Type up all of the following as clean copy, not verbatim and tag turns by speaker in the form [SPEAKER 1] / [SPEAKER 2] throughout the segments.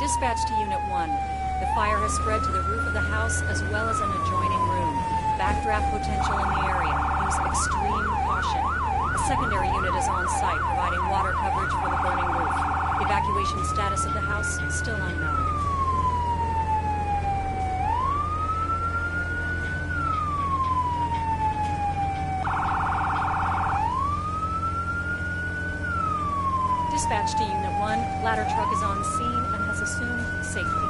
[SPEAKER 1] Dispatch to Unit 1. The fire has spread to the roof of the house as well as an adjoining room. Backdraft potential in the area. Use extreme caution. A secondary unit is on site, providing water coverage for the burning roof. Evacuation status of the house still unknown. Dispatch to Unit 1. Ladder truck is on scene and has assumed safety.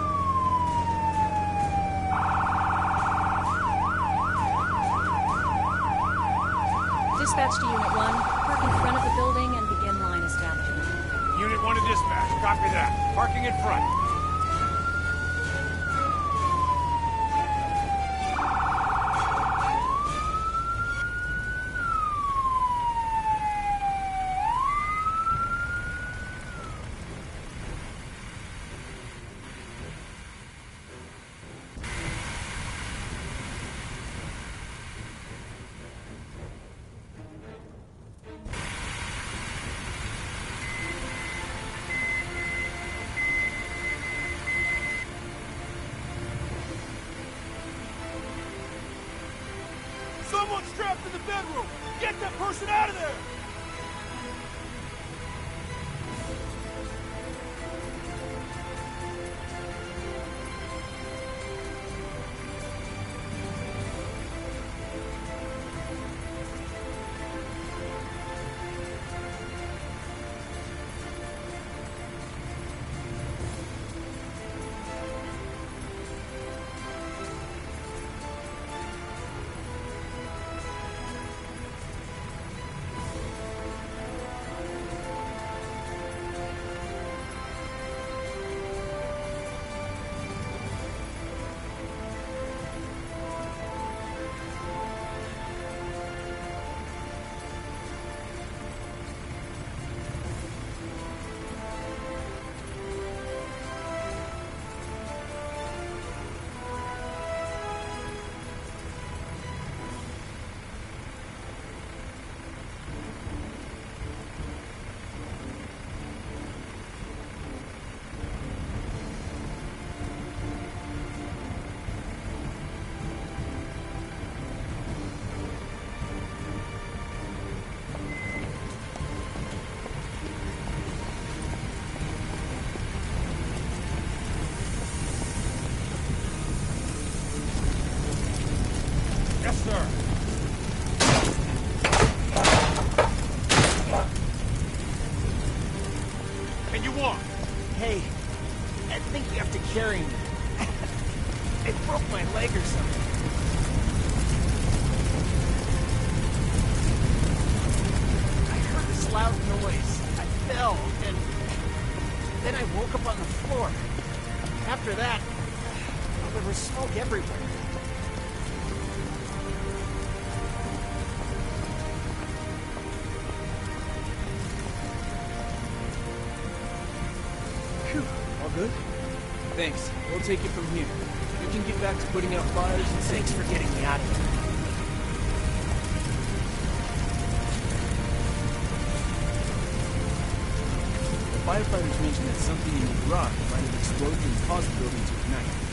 [SPEAKER 1] Dispatch to Unit 1. Park in front of the building and begin line establishment.
[SPEAKER 2] Unit 1 to dispatch. Copy that. Parking in front.
[SPEAKER 3] Someone's trapped in the bedroom! Get that person out of there!
[SPEAKER 2] Yes, sir. Can you walk?
[SPEAKER 3] Hey, I think you have to carry me. I broke my leg or something. I heard this loud noise. I fell, and then I woke up on the floor. After that, there was smoke everywhere.
[SPEAKER 4] All good? Thanks. We'll take it from here. You can get back to putting out fires and
[SPEAKER 3] Thanks for getting me out of here.
[SPEAKER 4] The firefighters mentioned that something in the garage might have exploded and caused the building to ignite.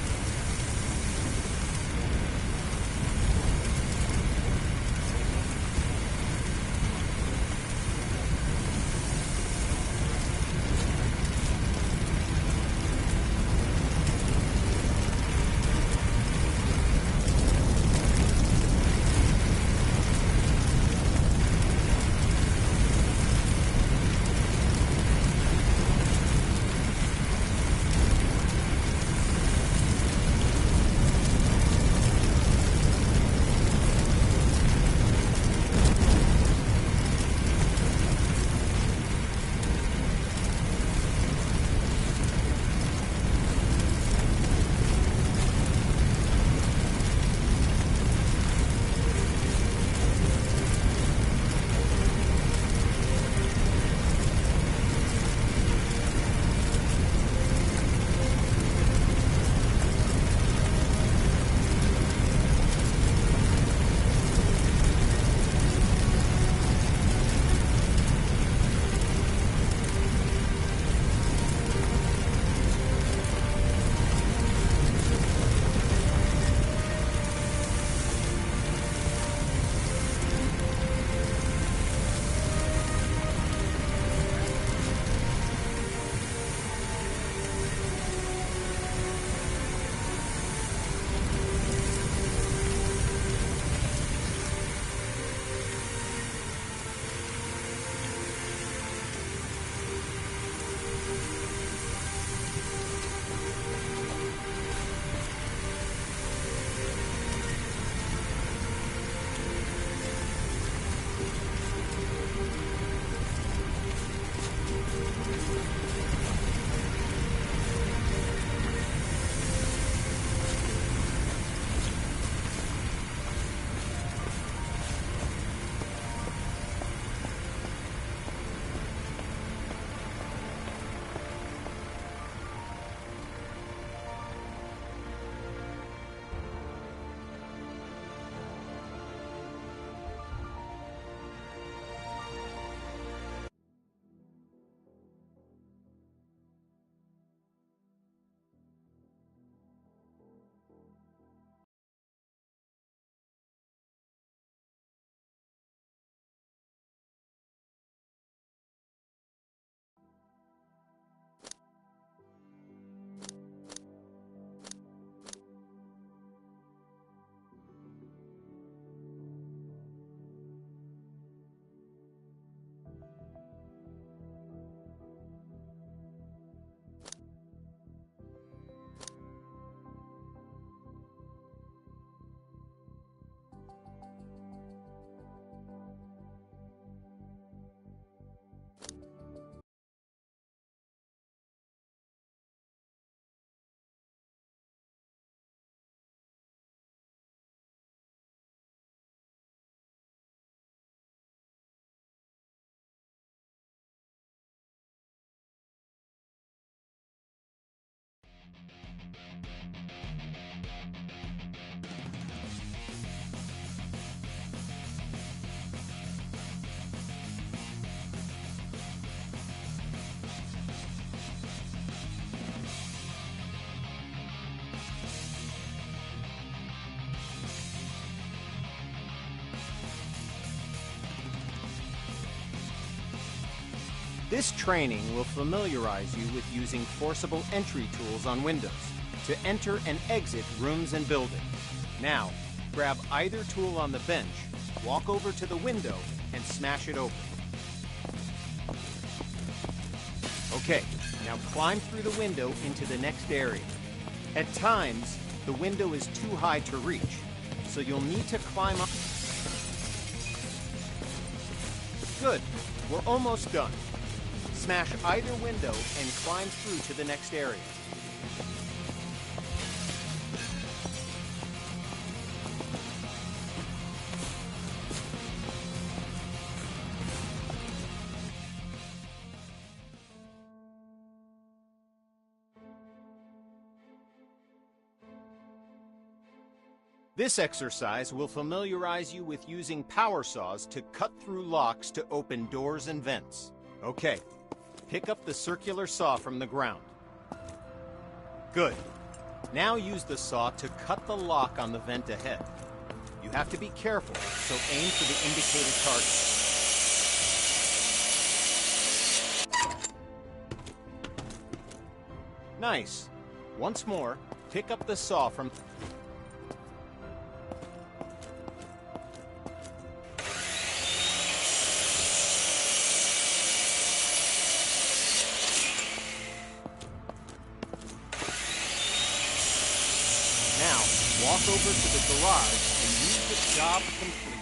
[SPEAKER 5] This training will familiarize you with using forcible entry tools on windows to enter and exit rooms and buildings. Now, grab either tool on the bench, walk over to the window, and smash it open. Okay, now climb through the window into the next area. At times, the window is too high to reach, so you'll need to climb up. Good, we're almost done. Smash either window and climb through to the next area. This exercise will familiarize you with using power saws to cut through locks to open doors and vents. Okay. Pick up the circular saw from the ground. Good. Now use the saw to cut the lock on the vent ahead. You have to be careful, so aim for the indicated target. Nice. Once more, pick up the saw from... Walk over to the garage and use the job complete.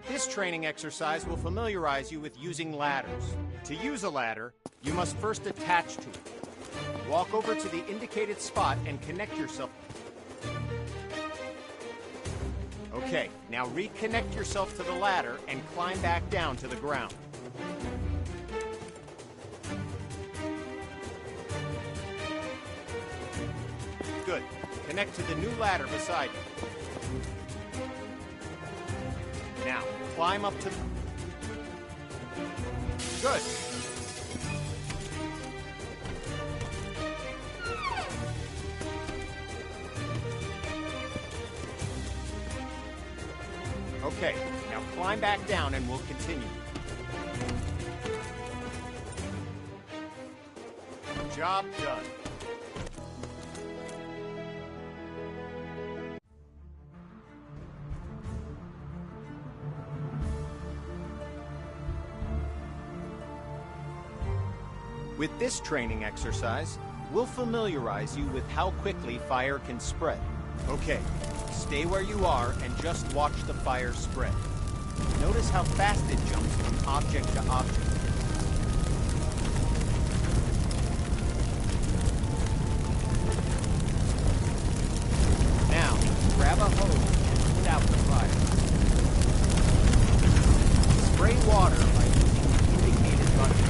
[SPEAKER 5] This training exercise will familiarize you with using ladders. To use a ladder, you must first attach to it. Walk over to the indicated spot and connect yourself. Okay, now reconnect yourself to the ladder and climb back down to the ground. Good. Connect to the new ladder beside you. Now, climb up to the... Good. Okay, now climb back down and we'll continue. Job done. With this training exercise, we'll familiarize you with how quickly fire can spread. Okay. Stay where you are and just watch the fire spread. Notice how fast it jumps from object to object. Now, grab a hose and put out the fire. Spray water by using the indicated button.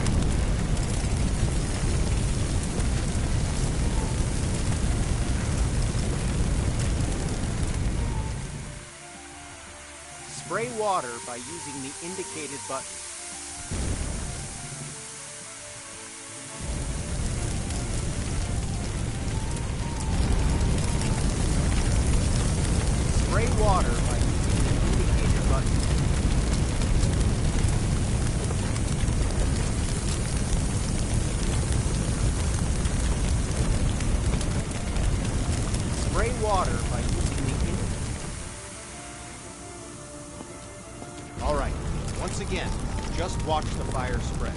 [SPEAKER 5] Spray water by using the indicated button. Spray water by using the indicated button. Spray water by using the indicated. All right, once again, just watch the fire spread.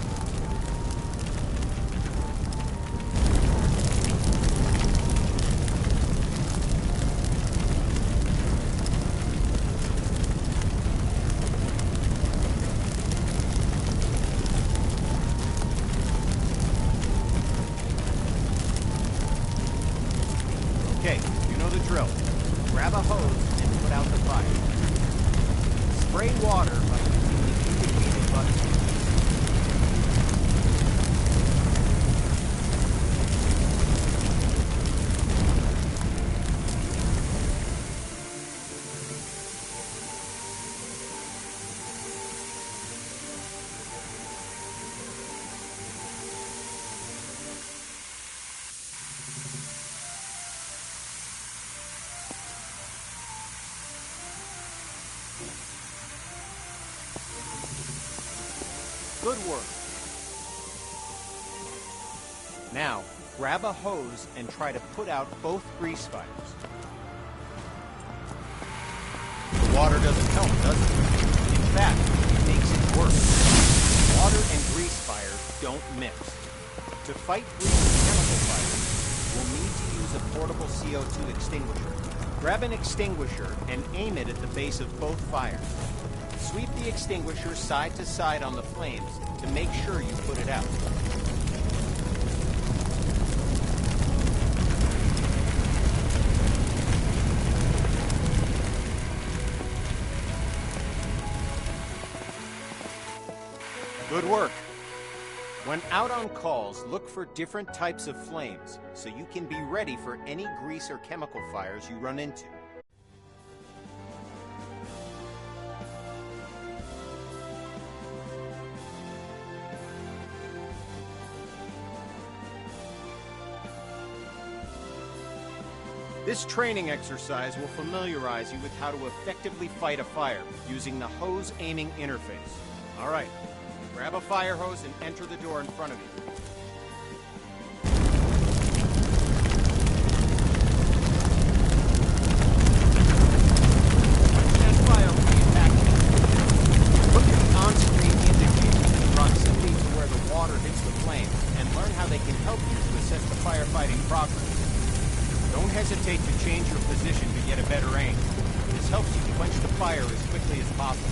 [SPEAKER 5] Okay, you know the drill. a hose and put out the fire. Spray water by using the indicated button. Good work. Now, grab a hose and try to put out both grease fires. The water doesn't help, does it? In fact, it makes it worse. Water and grease fires don't mix. To fight grease and chemical fires, we'll need to use a portable CO2 extinguisher. Grab an extinguisher and aim it at the base of both fires. Sweep the extinguisher side to side on the flames to make sure you put it out. Good work. When out on calls, look for different types of flames so you can be ready for any grease or chemical fires you run into. This training exercise will familiarize you with how to effectively fight a fire using the hose aiming interface. All right, grab a fire hose and enter the door in front of you. That fire will be attacking. Look at the on-screen indicators in proximity to where the water hits the flame and learn how they can help you to assess the firefighting progress. Don't hesitate to change your position to get a better aim. This helps you quench the fire as quickly as possible.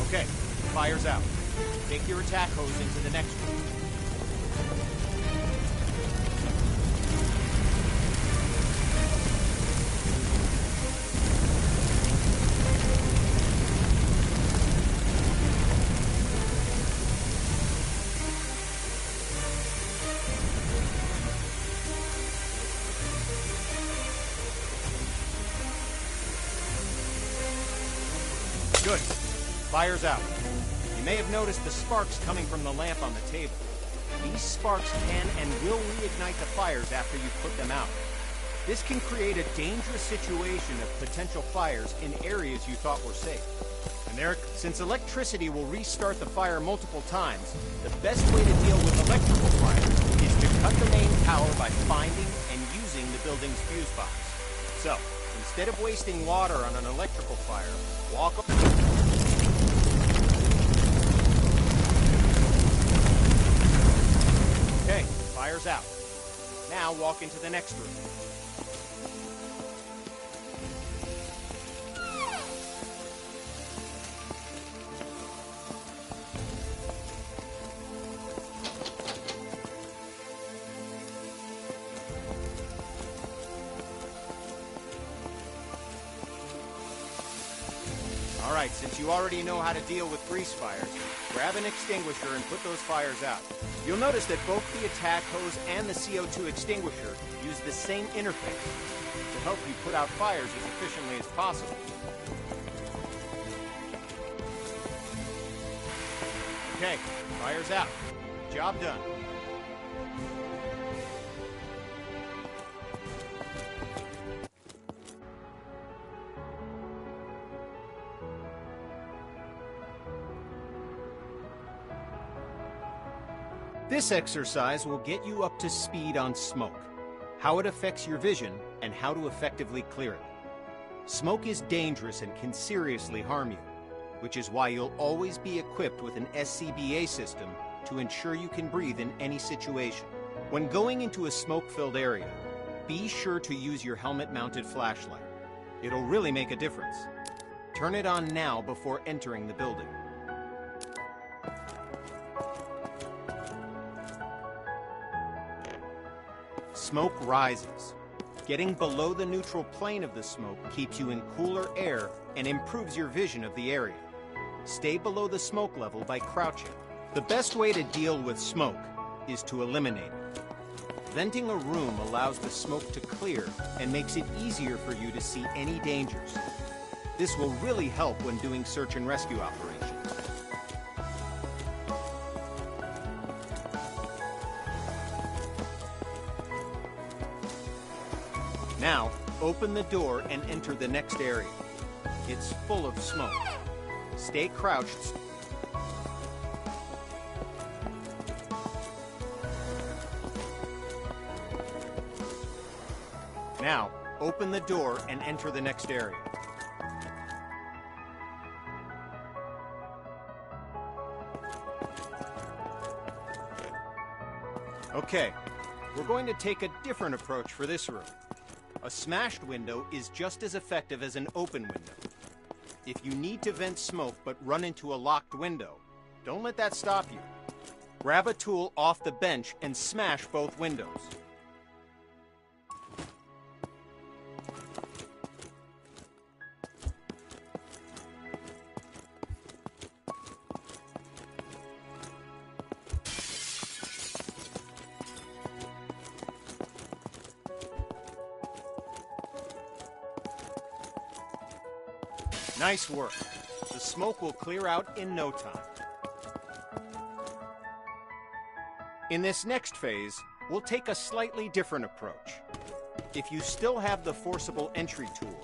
[SPEAKER 5] Okay, fire's out. Take your attack hose into the next room. Good. Fire's out. You may have noticed the sparks coming from the lamp on the table. These sparks can and will reignite the fires after you put them out. This can create a dangerous situation of potential fires in areas you thought were safe. And Eric, since electricity will restart the fire multiple times, the best way to deal with electrical fires is to cut the main power by finding and using the building's fuse box. So, instead of wasting water on an electrical fire, walk up. Okay, fire's out. Now walk into the next room. All right, since you already know how to deal with grease fires, grab an extinguisher and put those fires out. You'll notice that both the attack hose and the CO2 extinguisher use the same interface to help you put out fires as efficiently as possible. Okay, fire's out. Job done. This exercise will get you up to speed on smoke, how it affects your vision, and how to effectively clear it. Smoke is dangerous and can seriously harm you. which is why you'll always be equipped with an SCBA system to ensure you can breathe in any situation. When going into a smoke-filled area, be sure to use your helmet-mounted flashlight. It'll really make a difference. Turn it on now before entering the building. Smoke rises. Getting below the neutral plane of the smoke keeps you in cooler air and improves your vision of the area. Stay below the smoke level by crouching. The best way to deal with smoke is to eliminate it. Venting a room allows the smoke to clear and makes it easier for you to see any dangers. This will really help when doing search and rescue operations. Now, open the door and enter the next area. It's full of smoke. Stay crouched. Now, open the door and enter the next area. Okay, we're going to take a different approach for this room. A smashed window is just as effective as an open window. If you need to vent smoke but run into a locked window, don't let that stop you. Grab a tool off the bench and smash both windows. Nice work. The smoke will clear out in no time. In this next phase, we'll take a slightly different approach. If you still have the forcible entry tool,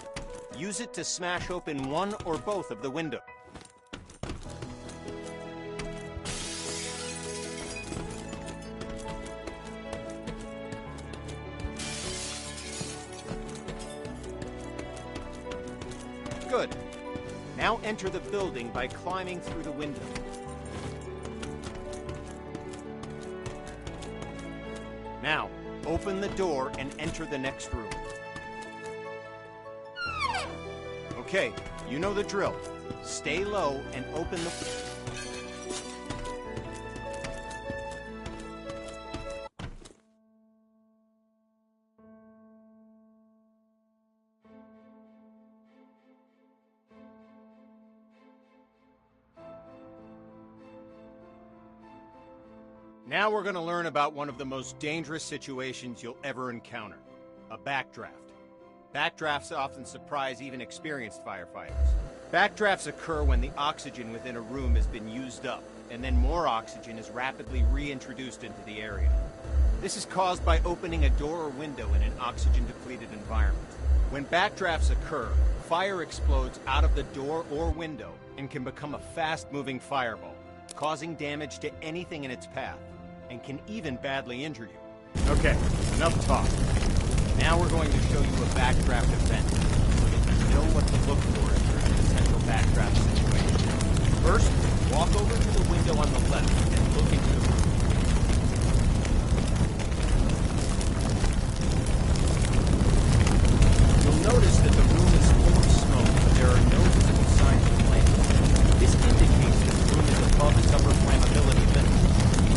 [SPEAKER 5] use it to smash open one or both of the windows. Good. Now enter the building by climbing through the window. Now, open the door and enter the next room. Okay, you know the drill. Stay low and open the... Now we're going to learn about one of the most dangerous situations you'll ever encounter, a backdraft. Backdrafts often surprise even experienced firefighters. Backdrafts occur when the oxygen within a room has been used up, and then more oxygen is rapidly reintroduced into the area. This is caused by opening a door or window in an oxygen-depleted environment. When backdrafts occur, fire explodes out of the door or window and can become a fast-moving fireball, causing damage to anything in its path, and can even badly injure you. Okay, enough talk. Now we're going to show you a backdraft event, so that you know what to look for if you're in a potential backdraft situation. First, walk over to the window on the left and look into the room. You'll notice that the room is full of smoke, but there are no visible signs of flames. This indicates that the room is above its upper flammability limit.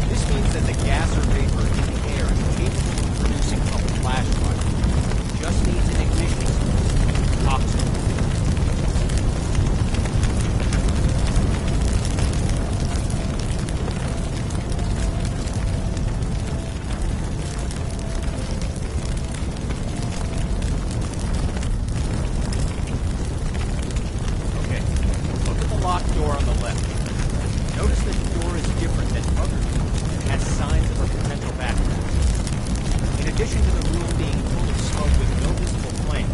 [SPEAKER 5] This means that the gas or vapor in the air is capable of producing a flash fire. It just needs an ignition source, oxygen. Okay, look at the locked door on the left. Notice that the door is different than others. Has signs of a potential backdraft. In addition to the room being full of smoke with no visible flame,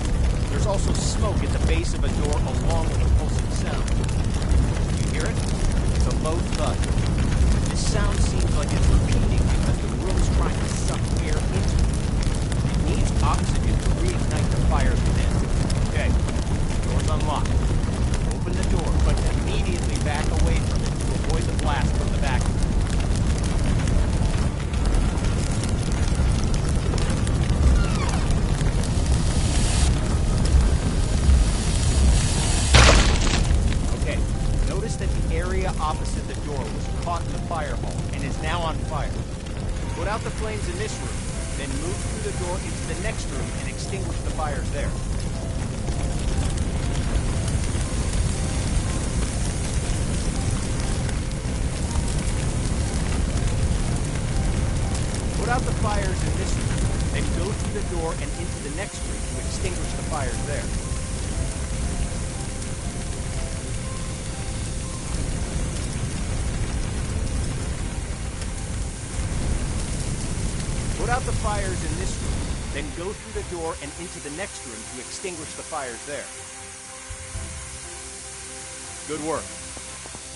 [SPEAKER 5] there's also smoke at the base of a door along with a pulsing sound. You hear it? It's a low thud. This sound seems like it's repeating because the room is trying to suck air into it. It needs oxygen to reignite the fire within. Okay, the door's unlocked. Open the door, but immediately blast from the back. Okay, notice that the area opposite the door was caught in the fire hall and is now on fire. Put out the flames in this room, then move through the door into the next room and extinguish the fires there. Put out the fires in this room, then go through the door and into the next room to extinguish the fires there. Put out the fires in this room, then go through the door and into the next room to extinguish the fires there. Good work.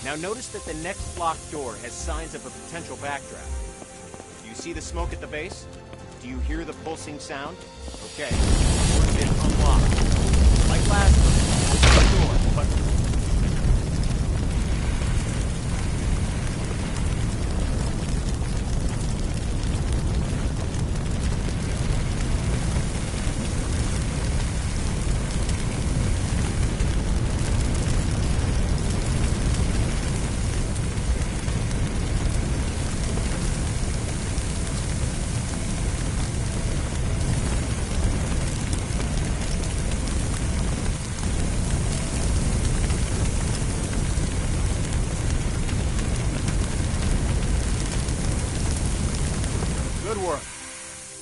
[SPEAKER 5] Now notice that the next locked door has signs of a potential backdraft. Do you see the smoke at the base? Do you hear the pulsing sound? Okay, the door has been unlocked. Like last time, open the door, but... Good work.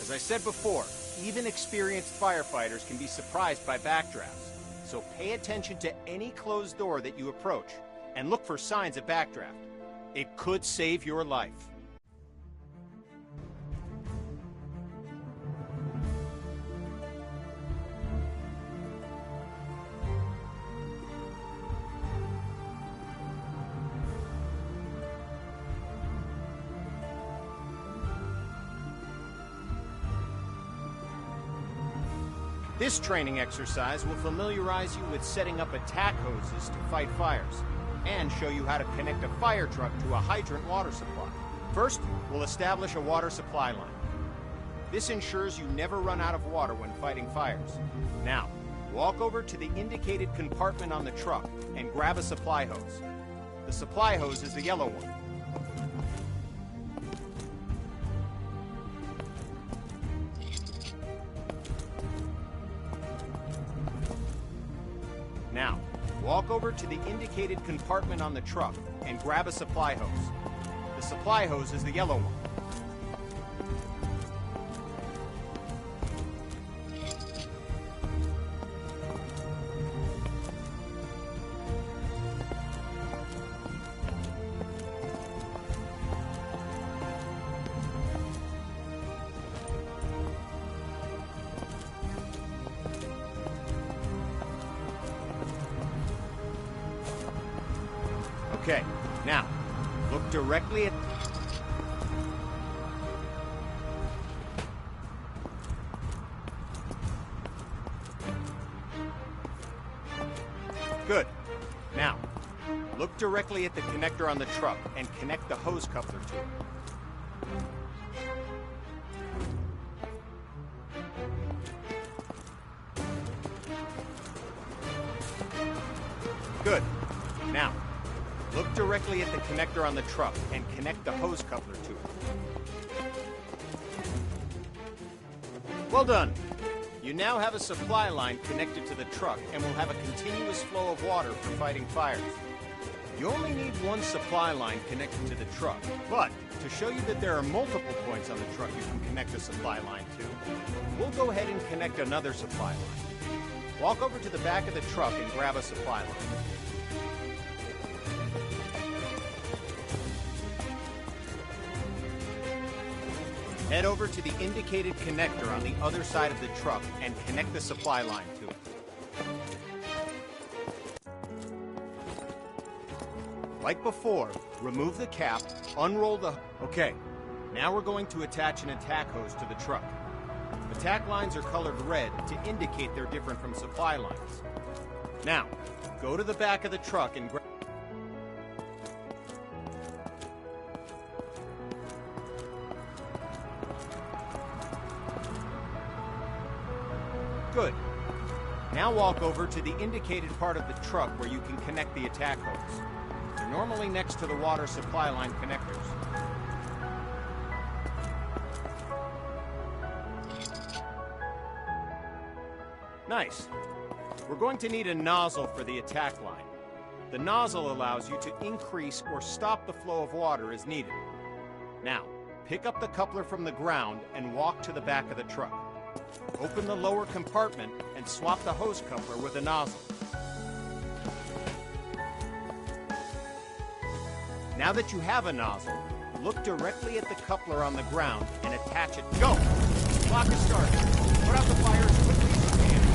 [SPEAKER 5] As I said before, even experienced firefighters can be surprised by backdrafts. So pay attention to any closed door that you approach and look for signs of backdraft. It could save your life. This training exercise will familiarize you with setting up attack hoses to fight fires, and show you how to connect a fire truck to a hydrant water supply. First, we'll establish a water supply line. This ensures you never run out of water when fighting fires. Now, walk over to the indicated compartment on the truck and grab a supply hose. The supply hose is the yellow one. Now, walk over to the indicated compartment on the truck and grab a supply hose. The supply hose is the yellow one. Okay, now, look directly at... Good. Now, look directly at the connector on the truck and connect the hose coupler to it. Good. Now, look directly at the connector on the truck and connect the hose coupler to it. Well done. You now have a supply line connected to the truck and will have a continuous flow of water for fighting fires. You only need one supply line connected to the truck, but to show you that there are multiple points on the truck you can connect a supply line to, we'll go ahead and connect another supply line. Walk over to the back of the truck and grab a supply line. Head over to the indicated connector on the other side of the truck and connect the supply line to it. Like before, remove the cap, unroll the... Okay, now we're going to attach an attack hose to the truck. Attack lines are colored red to indicate they're different from supply lines. Now, go to the back of the truck and grab... Good. Now walk over to the indicated part of the truck where you can connect the attack hose. They're normally next to the water supply line connectors. Nice. We're going to need a nozzle for the attack line. The nozzle allows you to increase or stop the flow of water as needed. Now, pick up the coupler from the ground and walk to the back of the truck. Open the lower compartment and swap the hose coupler with a nozzle. Now that you have a nozzle, look directly at the coupler on the ground and attach it. Go! Clock is started. Put out the fire as quickly as you can.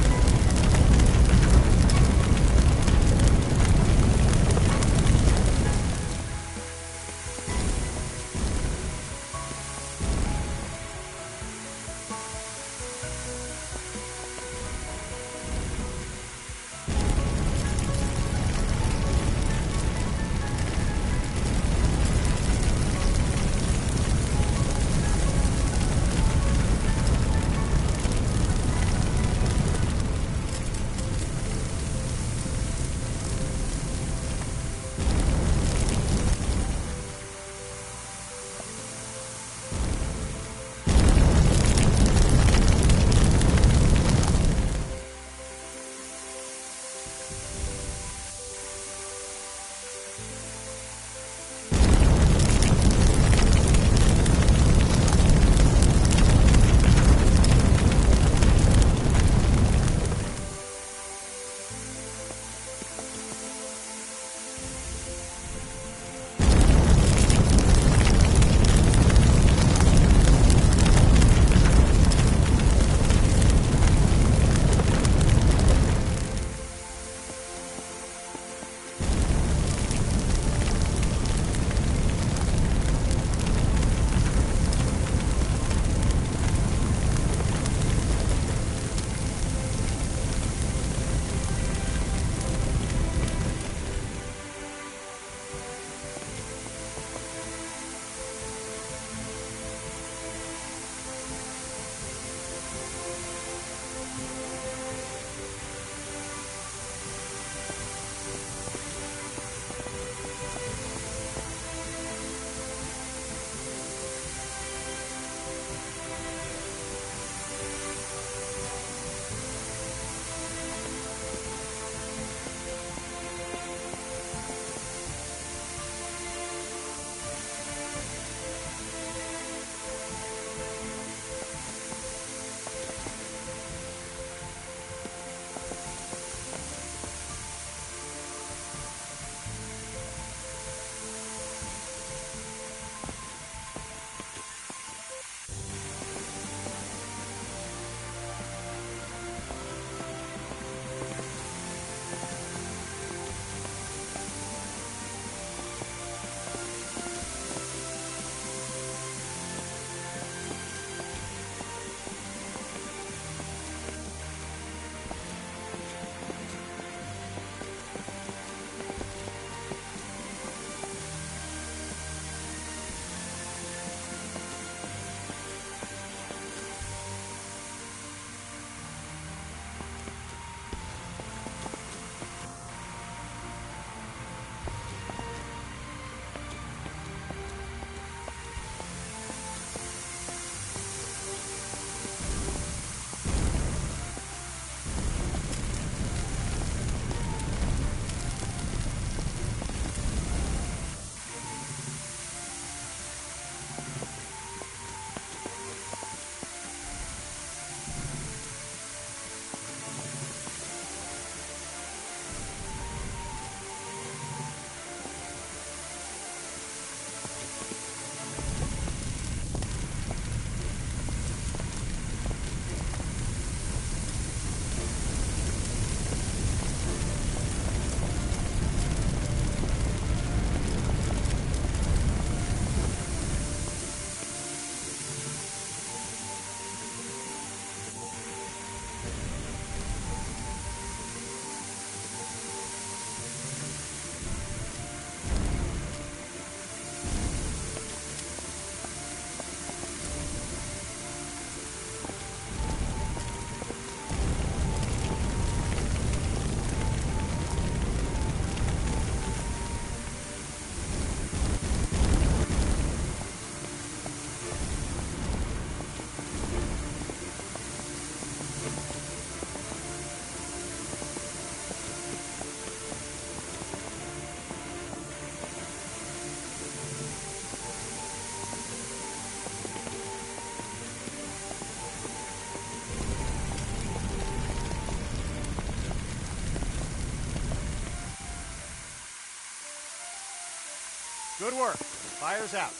[SPEAKER 5] Good work. Fire's out.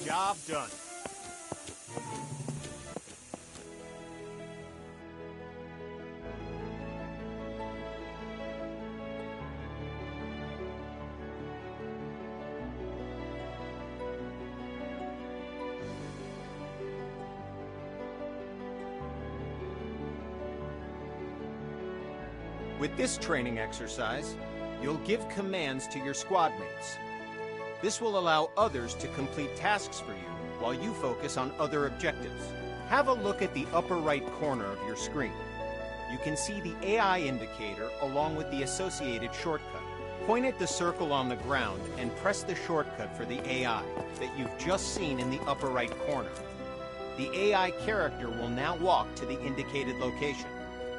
[SPEAKER 5] Job done. With this training exercise, you'll give commands to your squad mates. This will allow others to complete tasks for you while you focus on other objectives. Have a look at the upper right corner of your screen. You can see the AI indicator along with the associated shortcut. Point at the circle on the ground and press the shortcut for the AI that you've just seen in the upper right corner. The AI character will now walk to the indicated location.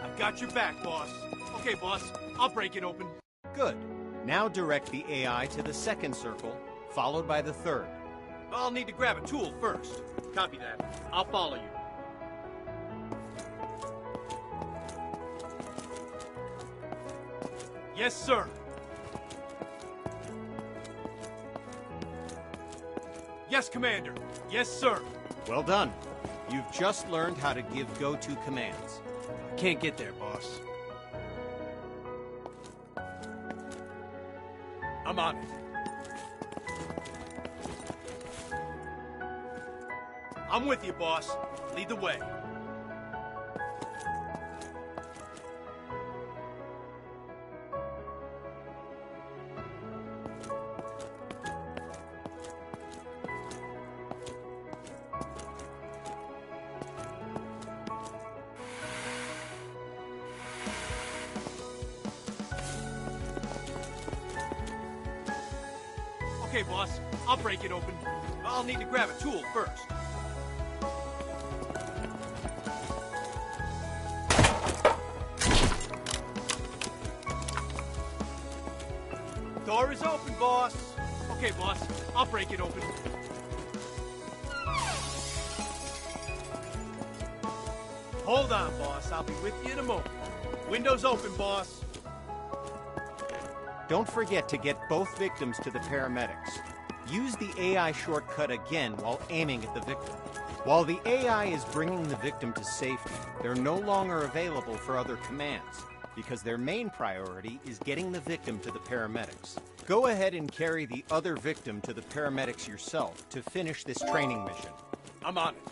[SPEAKER 2] I've got your back, boss. Okay, boss. I'll break it open.
[SPEAKER 5] Good. Now direct the AI to the second circle, followed by the third.
[SPEAKER 2] I'll need to grab a tool first. Copy that. I'll follow you. Yes, sir. Yes, Commander. Yes, sir.
[SPEAKER 5] Well done. You've just learned how to give go-to commands.
[SPEAKER 2] Can't get there, boss. I'm on it. I'm with you, boss. Lead the way. Okay, boss. I'll break it open. I'll need to grab a tool first. Door is open, boss. Okay, boss. I'll break it open. Hold on, boss. I'll be with you in a moment. Window's open, boss.
[SPEAKER 5] Don't forget to get both victims to the paramedics. Use the AI shortcut again while aiming at the victim. While the AI is bringing the victim to safety, they're no longer available for other commands, because their main priority is getting the victim to the paramedics. Go ahead and carry the other victim to the paramedics yourself to finish this training mission.
[SPEAKER 2] I'm on it.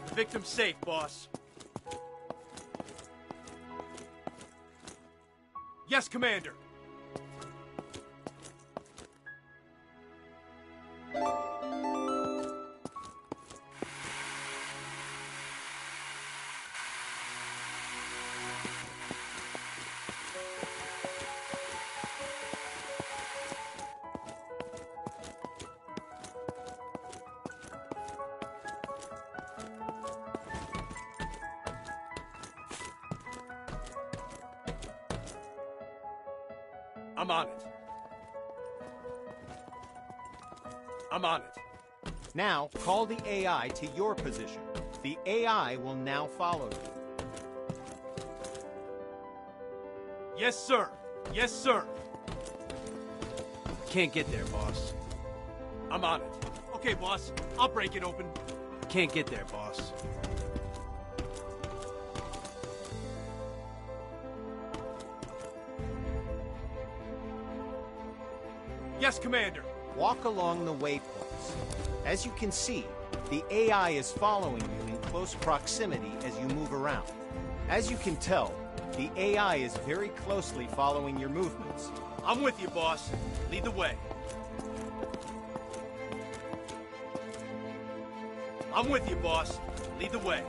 [SPEAKER 2] The victim's safe, boss. Yes, Commander. I'm on it. I'm on it.
[SPEAKER 5] Now, call the AI to your position. The AI will now follow you.
[SPEAKER 2] Yes, sir. Yes, sir. Can't get there, boss. I'm on it. Okay, boss. I'll break it open. Can't get there, boss. Yes, Commander.
[SPEAKER 5] Walk along the waypoints. As you can see, the AI is following you in close proximity as you move around. As you can tell, the AI is very closely following your movements.
[SPEAKER 2] I'm with you, boss. Lead the way. I'm with you, boss. Lead the way.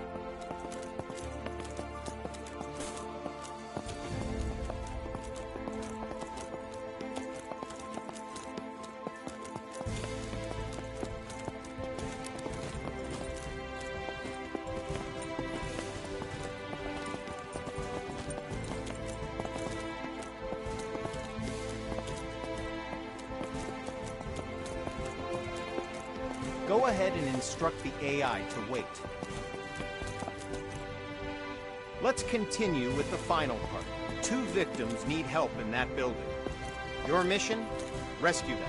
[SPEAKER 5] Go ahead and instruct the AI to wait. Let's continue with the final part. 2 victims need help in that building. Your mission? Rescue them.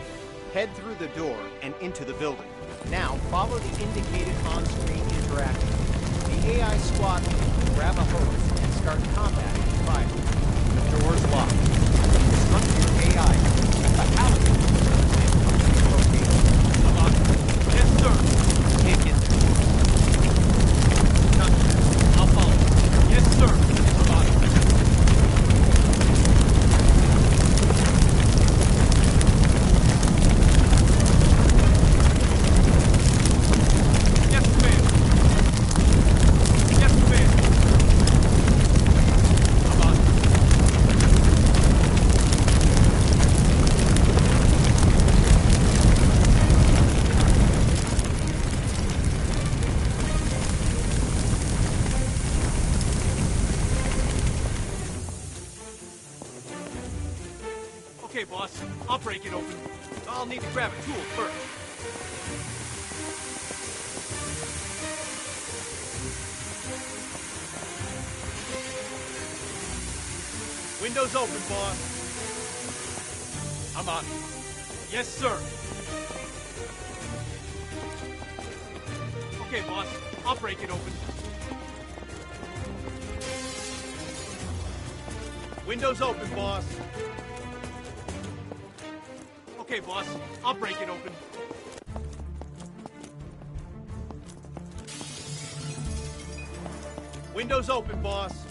[SPEAKER 5] Head through the door and into the building. Now, follow the indicated on-screen interaction. The AI squad will grab a hose and start combating the fire. The door's locked. Instruct your AI to keep the house and come to your location.
[SPEAKER 2] I'm on it. Yes, sir.
[SPEAKER 5] Can't get there.
[SPEAKER 2] Gotcha. I'll follow. Yes, sir. I'm on it. Yes, ma'am. Yes, ma'am. I'm on it. Okay, boss. I'll break it open. I'll need to grab a tool first. Windows open, boss. I'm on it. Yes, sir. Okay, boss. I'll break it open. Windows open, boss. Okay, boss. I'll break it open. Windows open, boss.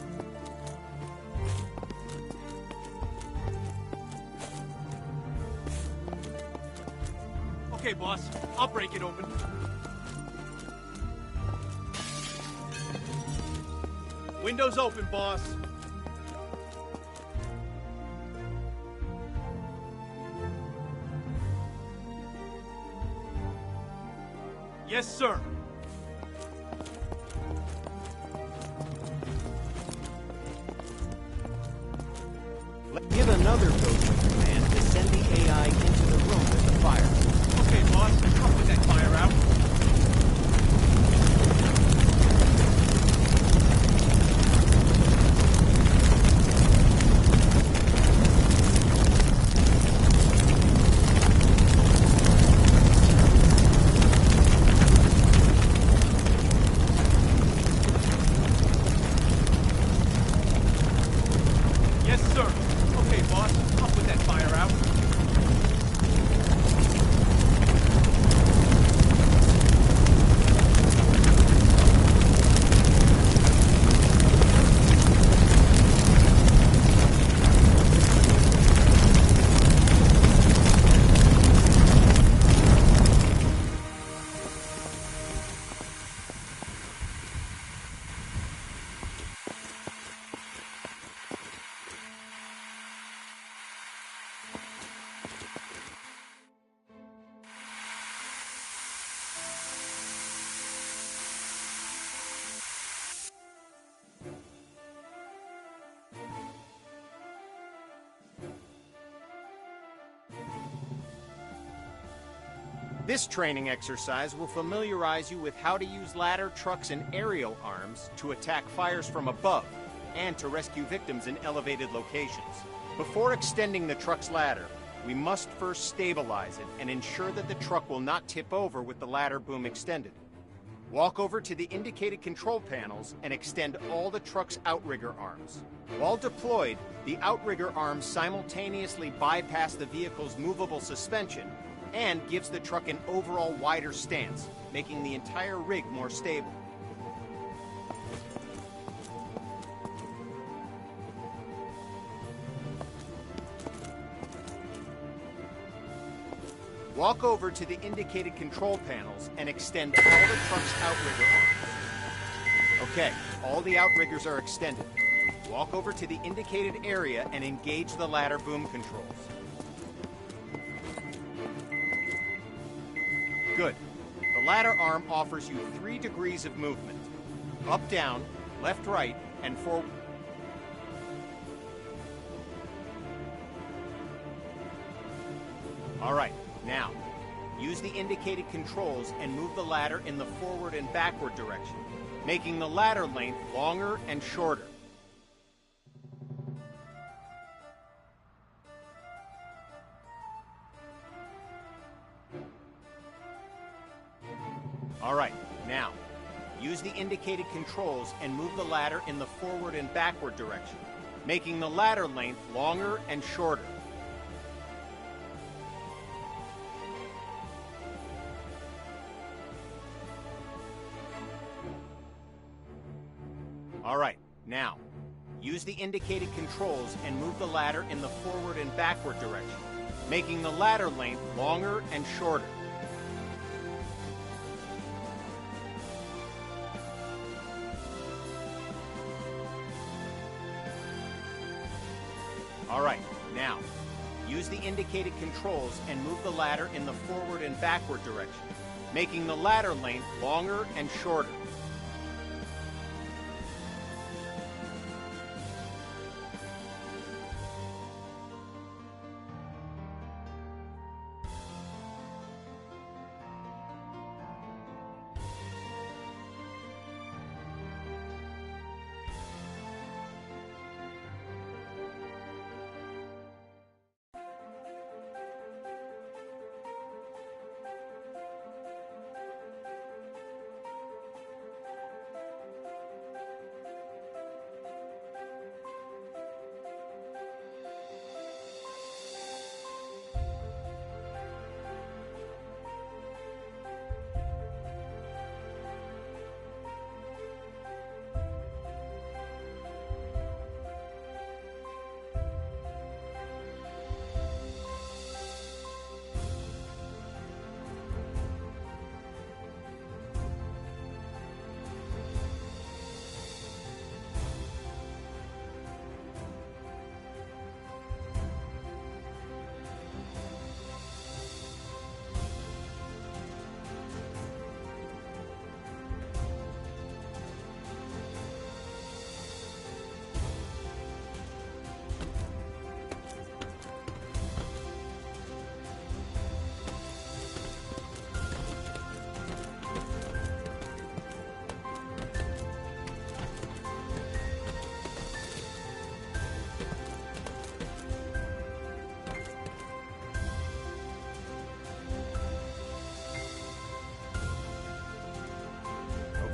[SPEAKER 2] Okay, boss. I'll break it open. Windows open, boss. Yes, sir.
[SPEAKER 5] Give another code command to send the AI into the room with the fire.
[SPEAKER 2] Okay, boss. I'll put that fire out. Yes, sir. Okay, boss. I'll put that fire out.
[SPEAKER 5] This training exercise will familiarize you with how to use ladder trucks and aerial arms to attack fires from above and to rescue victims in elevated locations. Before extending the truck's ladder, we must first stabilize it and ensure that the truck will not tip over with the ladder boom extended. Walk over to the indicated control panels and extend all the truck's outrigger arms. While deployed, the outrigger arms simultaneously bypass the vehicle's movable suspension and gives the truck an overall wider stance, making the entire rig more stable. Walk over to the indicated control panels and extend all the truck's outrigger arms. Okay, all the outriggers are extended. Walk over to the indicated area and engage the ladder boom controls. Good. The ladder arm offers you 3 degrees of movement. Up, down, left, right, and forward. All right, now, use the indicated controls and move the ladder in the forward and backward direction, making the ladder length longer and shorter. All right, now, use the indicated controls and move the ladder in the forward and backward direction, making the ladder length longer and shorter. All right, now, use the indicated controls and move the ladder in the forward and backward direction, making the ladder length longer and shorter. All right, now, use the indicated controls and move the ladder in the forward and backward direction, making the ladder length longer and shorter.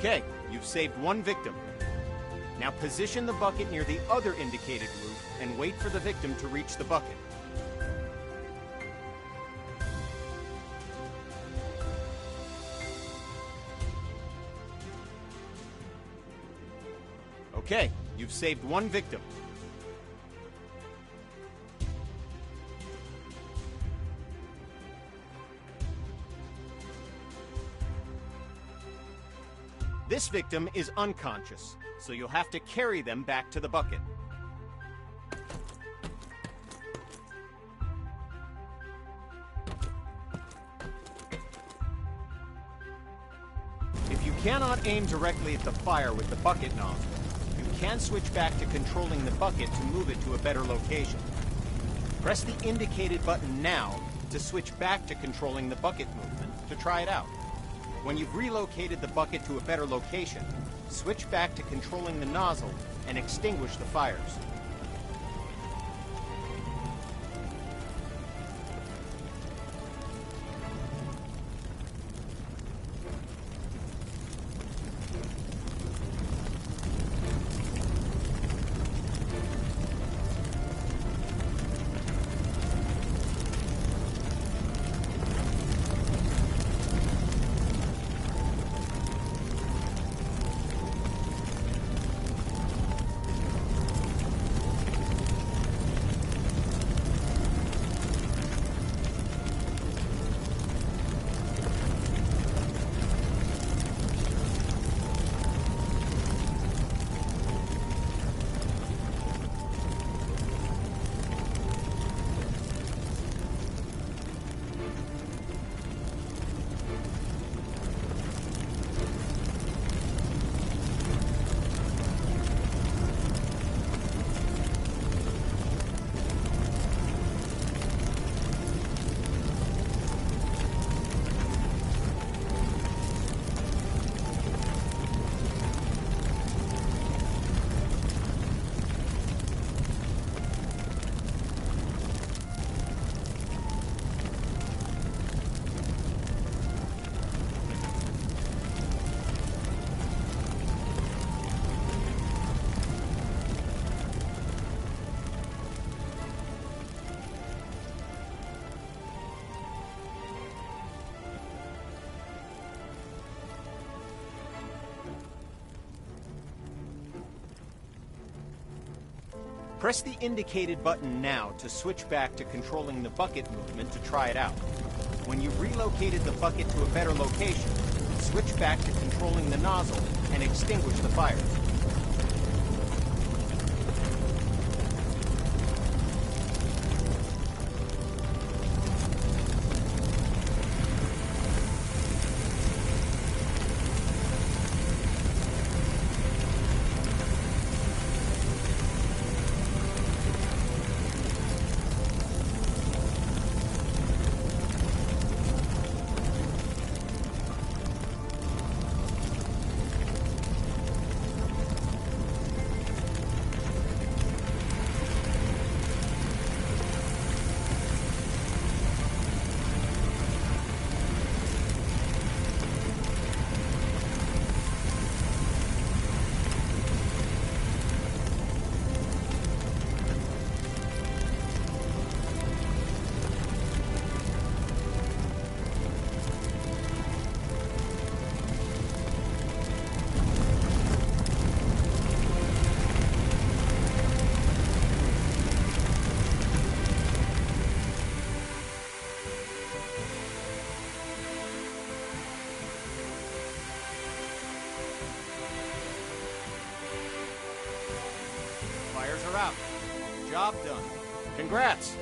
[SPEAKER 5] Okay, you've saved one victim. Now position the bucket near the other indicated roof and wait for the victim to reach the bucket. Okay, you've saved one victim. This victim is unconscious, so you'll have to carry them back to the bucket. If you cannot aim directly at the fire with the bucket nozzle, you can switch back to controlling the bucket to move it to a better location. Press the indicated button now to switch back to controlling the bucket movement to try it out. When you've relocated the bucket to a better location, switch back to controlling the nozzle and extinguish the fires. Press the indicated button now to switch back to controlling the bucket movement to try it out. When you've relocated the bucket to a better location, switch back to controlling the nozzle and extinguish the fire. Fires are out. Job done. Congrats!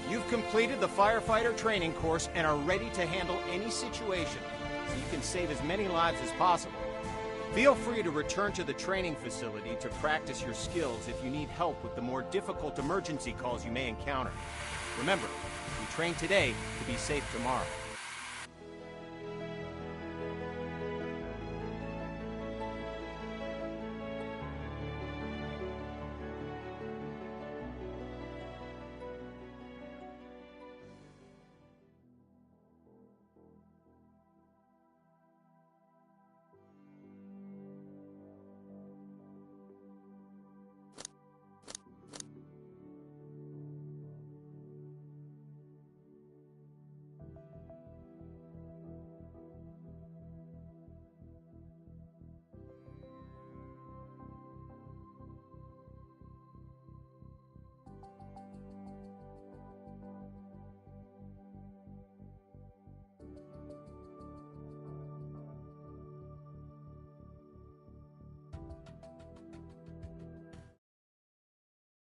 [SPEAKER 5] You've completed the firefighter training course and are ready to handle any situation, so you can save as many lives as possible. Feel free to return to the training facility to practice your skills if you need help with the more difficult emergency calls you may encounter. Remember, you train today to be safe tomorrow.